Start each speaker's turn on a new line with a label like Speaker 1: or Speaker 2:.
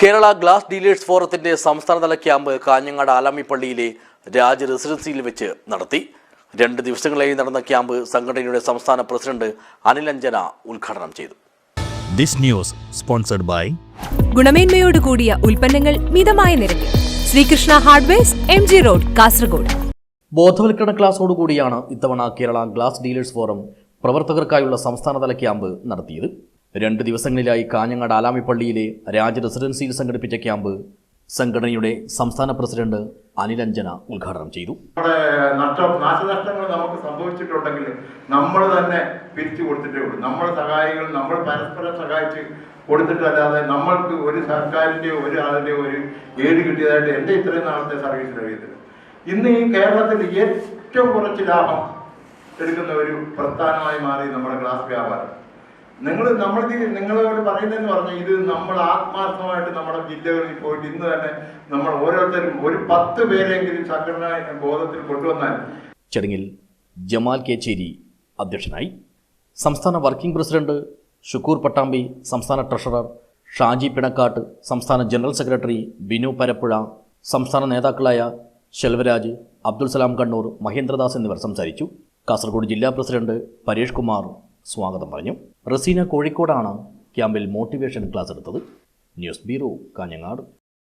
Speaker 1: Kerala glass dealers ഫോറത്തിന്റെ സംസ്ഥാനതല camp Kanhangad ആലാമിപ്പള്ളിയിലെ Raj റെസിഡൻസിയിൽ വെച്ച് നടത്തി. 2 ദിവസങ്ങളായി നടന്ന ക്യാമ്പ് സംഘടനയുടെ സംസ്ഥാന പ്രസിഡന്റ് അനിൽ അഞ്ജന ഉദ്ഘാടനം ചെയ്തു.
Speaker 2: ദിസ് ന്യൂസ് സ്പോൺസർഡ് ബൈ
Speaker 3: ഗുണമേന്മയോട് കൂടിയ ഉൽപ്പന്നങ്ങൾ മിതമായ നിരക്കിൽ Sreekrishna hardwares MG road Kasaragod.
Speaker 1: ബോധവൽക്കരണ ക്ലാസോടുകൂടിയാണ് ഇത്തവണ കേരള ഗ്ലാസ് ഡീലേഴ്സ് ഫോറം പ്രവർത്തകർക്കായുള്ള സംസ്ഥാനതല ക്യാമ്പ് നടത്തിയത്. 2 ദിവസങ്ങളിലായി കാഞ്ഞങ്ങാട് ആലാമിപ്പള്ളിയിലെ രാജ് റെസിഡൻസിയിൽ സംഘടിപ്പിച്ച ക്യാമ്പ് സംഘടനയുടെ സംസ്ഥാന പ്രസിഡന്റ് അനിൽ അഞ്ജന ഉദ്ഘാടനം ചെയ്തു.
Speaker 4: നാശനഷ്ടങ്ങൾ നമുക്ക് സംഭവിച്ചിട്ടുണ്ടെങ്കിൽ നമ്മൾ തന്നെ പിരിച്ചു കൊടുത്തിട്ടേ ഉള്ളൂ. നമ്മുടെ സഹായികൾ നമ്മൾ പരസ്പരം സഹായിച്ച് കൊടുത്തിട്ടല്ലാതെ നമ്മൾക്ക് ഒരു സർക്കാരിൻ്റെയോ ഒരാളുടെയോ ഒരു ഏട് കിട്ടിയതായിട്ട് എൻ്റെ ഇത്രയും നാളത്തെ സർവീസിൽ അറിയത്തില്ല. ഇന്ന് ഈ കേരളത്തിൽ ഏറ്റവും കുറച്ച് ലാഭം എടുക്കുന്ന ഒരു പ്രസ്ഥാനമായി മാറി നമ്മുടെ ഗ്ലാസ് വ്യാപാരം. നിങ്ങളോട് പറയുന്നതെന്ന് പറഞ്ഞാൽ ഇത് നമ്മൾ ആത്മാർത്ഥമായിട്ട് നമ്മുടെ ജില്ലകളിൽ പോയിട്ട് ഇന്ന് തന്നെ നമ്മൾ ഓരോരുത്തരും ഒരു 10 പേരെങ്കിലും സംഘടനാ ബോധത്തിൽ കൊണ്ടുവന്നാൽ.
Speaker 1: ചടങ്ങിൽ ജമാൽ കേച്ചേരി അധ്യക്ഷനായി. സംസ്ഥാന വർക്കിംഗ് പ്രസിഡന്റ് ഷുക്കൂർ പട്ടാമ്പി, സംസ്ഥാന ട്രഷറർ ഷാജി പിണക്കാട്ട്, സംസ്ഥാന ജനറൽ സെക്രട്ടറി ബിനു പരപ്പുഴ, സംസ്ഥാന നേതാക്കളായ ശെൽവരാജ്, അബ്ദുൽ സലാം കണ്ണൂർ, മഹേന്ദ്രദാസ് എന്നിവർ സംസാരിച്ചു. കാസർഗോഡ് ജില്ലാ പ്രസിഡന്റ് പരേഷ് കുമാർ സ്വാഗതം പറഞ്ഞു. റസീന കോഴിക്കോടാണ് ക്യാമ്പിൽ മോട്ടിവേഷൻ ക്ലാസ് എടുത്തത്. News bureau, Kanhangad.